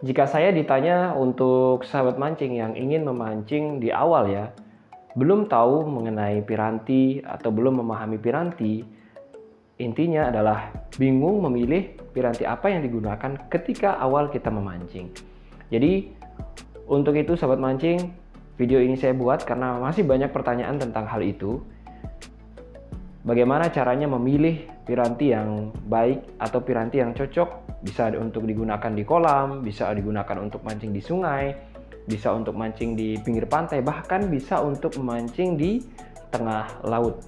Jika saya ditanya untuk sahabat mancing yang ingin memancing di awal ya, belum tahu mengenai piranti atau belum memahami piranti, intinya adalah bingung memilih piranti apa yang digunakan ketika awal kita memancing. Jadi, untuk itu sahabat mancing, video ini saya buat karena masih banyak pertanyaan tentang hal itu. Bagaimana caranya memilih piranti yang baik atau piranti yang cocok, bisa untuk digunakan di kolam, bisa digunakan untuk mancing di sungai, bisa untuk mancing di pinggir pantai, bahkan bisa untuk memancing di tengah laut.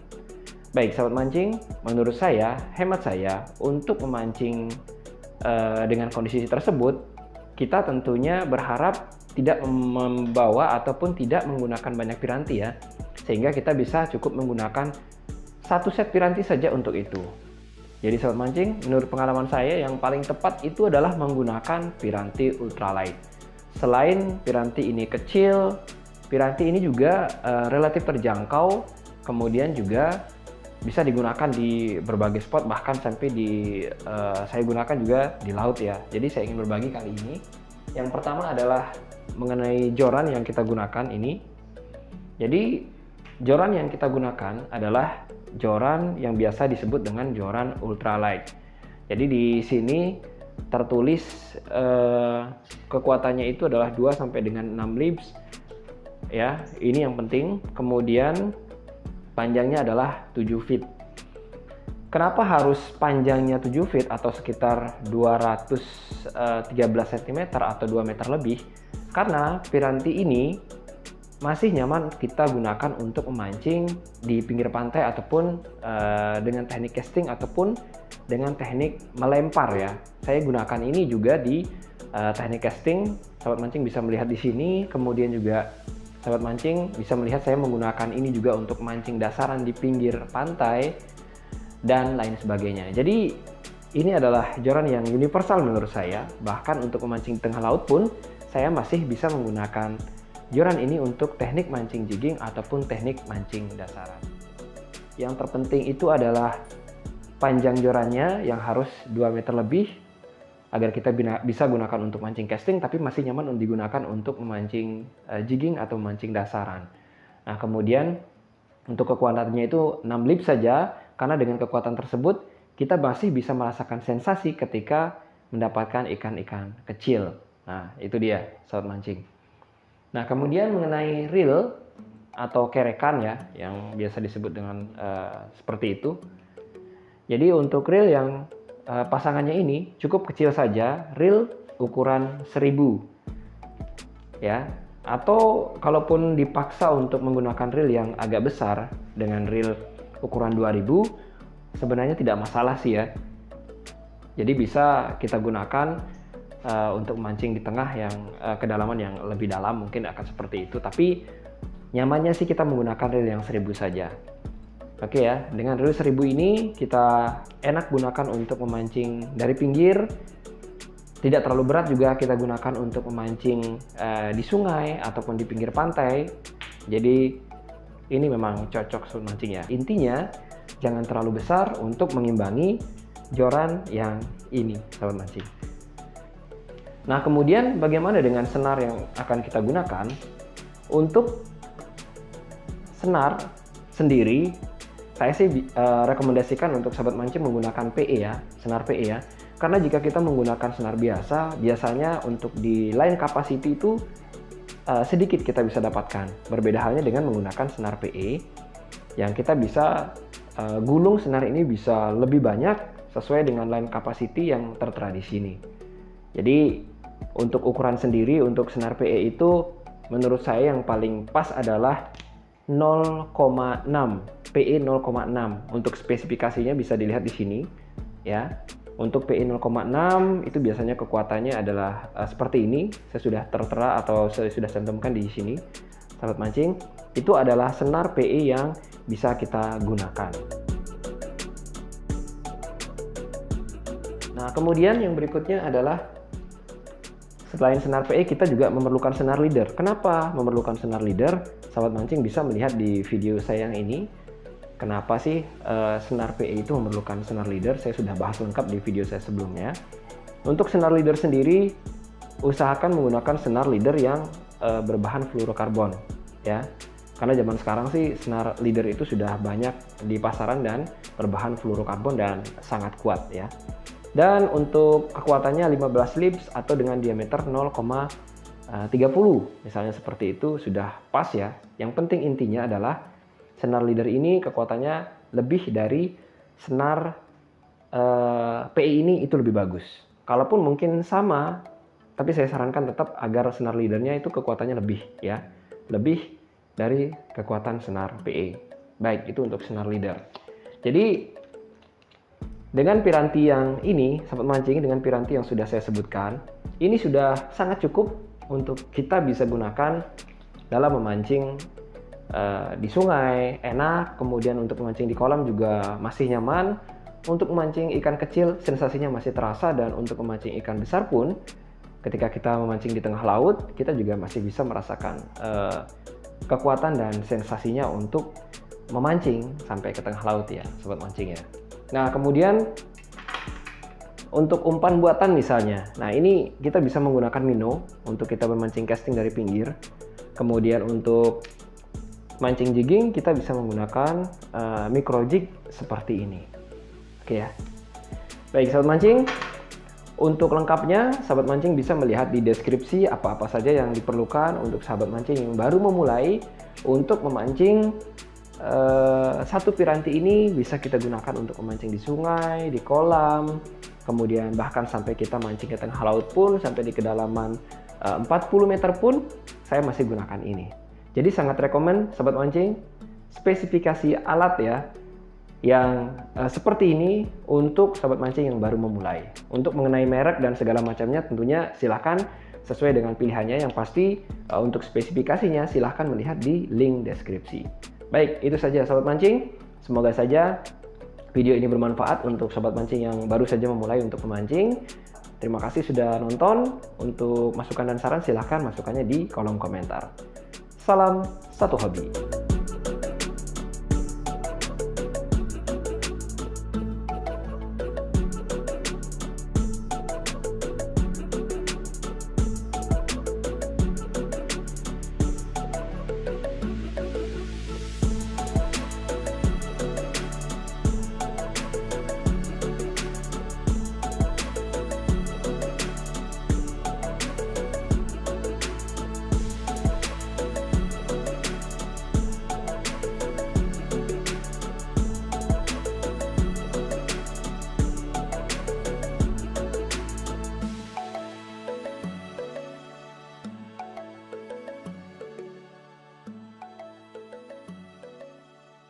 Baik sahabat mancing, menurut saya, hemat saya, untuk memancing dengan kondisi tersebut, kita tentunya berharap tidak membawa ataupun tidak menggunakan banyak piranti ya, sehingga kita bisa cukup menggunakan satu set piranti saja untuk itu. Jadi sahabat mancing, menurut pengalaman saya yang paling tepat itu adalah menggunakan piranti ultralight. Selain piranti ini kecil, piranti ini juga relatif terjangkau, kemudian juga bisa digunakan di berbagai spot, bahkan sampai saya gunakan juga di laut ya. Jadi saya ingin berbagi kali ini. Yang pertama adalah mengenai joran yang kita gunakan ini. Jadi joran yang kita gunakan adalah joran yang biasa disebut dengan joran ultralight. Jadi di sini tertulis kekuatannya itu adalah 2 sampai dengan 6 libs. Ya, ini yang penting. Kemudian panjangnya adalah 7 feet. Kenapa harus panjangnya 7 feet atau sekitar 213 cm atau 2 meter lebih? Karena piranti ini masih nyaman kita gunakan untuk memancing di pinggir pantai ataupun dengan teknik casting ataupun dengan teknik melempar ya. Saya gunakan ini juga di teknik casting. Sahabat mancing bisa melihat di sini. Kemudian juga sahabat mancing bisa melihat saya menggunakan ini juga untuk mancing dasaran di pinggir pantai dan lain sebagainya. Jadi ini adalah joran yang universal menurut saya. Bahkan untuk memancing di tengah laut pun saya masih bisa menggunakan joran ini untuk teknik mancing jigging ataupun teknik mancing dasaran. Yang terpenting itu adalah panjang jorannya yang harus 2 meter lebih agar kita bisa gunakan untuk mancing casting tapi masih nyaman untuk digunakan untuk memancing jigging atau memancing dasaran. Nah, kemudian untuk kekuatannya itu 6 lip saja, karena dengan kekuatan tersebut kita masih bisa merasakan sensasi ketika mendapatkan ikan-ikan kecil. Nah, itu dia sahabat mancing. Nah, kemudian mengenai reel atau kerekan ya, yang biasa disebut dengan seperti itu. Jadi untuk reel yang pasangannya ini cukup kecil saja, reel ukuran 1000 ya. Atau kalaupun dipaksa untuk menggunakan reel yang agak besar dengan reel ukuran 2000, sebenarnya tidak masalah sih ya. Jadi bisa kita gunakan untuk mancing di tengah yang kedalaman yang lebih dalam, mungkin akan seperti itu. Tapi nyamannya sih kita menggunakan reel yang 1000 saja. Oke ya, dengan reel 1000 ini kita enak gunakan untuk memancing dari pinggir. Tidak terlalu berat juga kita gunakan untuk memancing di sungai ataupun di pinggir pantai. Jadi ini memang cocok untuk mancing ya. Intinya jangan terlalu besar untuk mengimbangi joran yang ini, sahabat mancing. Nah, kemudian bagaimana dengan senar yang akan kita gunakan? Untuk senar sendiri, saya sih rekomendasikan untuk sahabat mancing menggunakan PE ya, senar PE ya. Karena jika kita menggunakan senar biasa, biasanya untuk di line capacity itu sedikit kita bisa dapatkan. Berbeda halnya dengan menggunakan senar PE, yang kita bisa gulung senar ini bisa lebih banyak sesuai dengan line capacity yang tertera di sini. Jadi untuk ukuran sendiri untuk senar PE itu menurut saya yang paling pas adalah 0,6 PE 0,6. Untuk spesifikasinya bisa dilihat di sini ya. Untuk PE 0,6 itu biasanya kekuatannya adalah seperti ini. Saya sudah tertera atau saya sudah cantumkan di sini. Sahabat mancing, itu adalah senar PE yang bisa kita gunakan. Nah, kemudian yang berikutnya adalah selain senar PE, kita juga memerlukan senar leader. Kenapa memerlukan senar leader? Sahabat mancing bisa melihat di video saya yang ini. Kenapa sih senar PE itu memerlukan senar leader? Saya sudah bahas lengkap di video saya sebelumnya. Untuk senar leader sendiri, usahakan menggunakan senar leader yang berbahan fluorokarbon ya. Karena zaman sekarang sih senar leader itu sudah banyak di pasaran dan berbahan fluorokarbon dan sangat kuat ya. Dan untuk kekuatannya 15 lips atau dengan diameter 0,30 misalnya seperti itu sudah pas ya. Yang penting intinya adalah senar leader ini kekuatannya lebih dari senar PI ini itu lebih bagus. Kalaupun mungkin sama, tapi saya sarankan tetap agar senar leadernya itu kekuatannya lebih ya, lebih dari kekuatan senar PE. Baik, itu untuk senar leader. Jadi dengan piranti yang ini, sahabat mancing, dengan piranti yang sudah saya sebutkan, ini sudah sangat cukup untuk kita bisa gunakan dalam memancing di sungai, enak. Kemudian untuk memancing di kolam juga masih nyaman. Untuk memancing ikan kecil sensasinya masih terasa, dan untuk memancing ikan besar pun ketika kita memancing di tengah laut kita juga masih bisa merasakan kekuatan dan sensasinya untuk memancing sampai ke tengah laut ya sobat mancing ya. Nah kemudian untuk umpan buatan misalnya, nah ini kita bisa menggunakan minnow untuk kita bermancing casting dari pinggir. Kemudian untuk mancing jigging kita bisa menggunakan micro jig seperti ini. Oke ya. Baik sahabat mancing, untuk lengkapnya sahabat mancing bisa melihat di deskripsi apa-apa saja yang diperlukan untuk sahabat mancing yang baru memulai untuk memancing. Satu piranti ini bisa kita gunakan untuk memancing di sungai, di kolam, kemudian bahkan sampai kita mancing ke tengah laut pun, sampai di kedalaman 40 meter pun saya masih gunakan ini. Jadi sangat rekomen sahabat mancing, spesifikasi alat ya yang seperti ini untuk sahabat mancing yang baru memulai. Untuk mengenai merek dan segala macamnya tentunya silahkan sesuai dengan pilihannya. Yang pasti untuk spesifikasinya silahkan melihat di link deskripsi. Baik, itu saja sahabat mancing. Semoga saja video ini bermanfaat untuk sahabat mancing yang baru saja memulai untuk memancing. Terima kasih sudah nonton. Untuk masukan dan saran silahkan masukannya di kolom komentar. Salam satu hobi.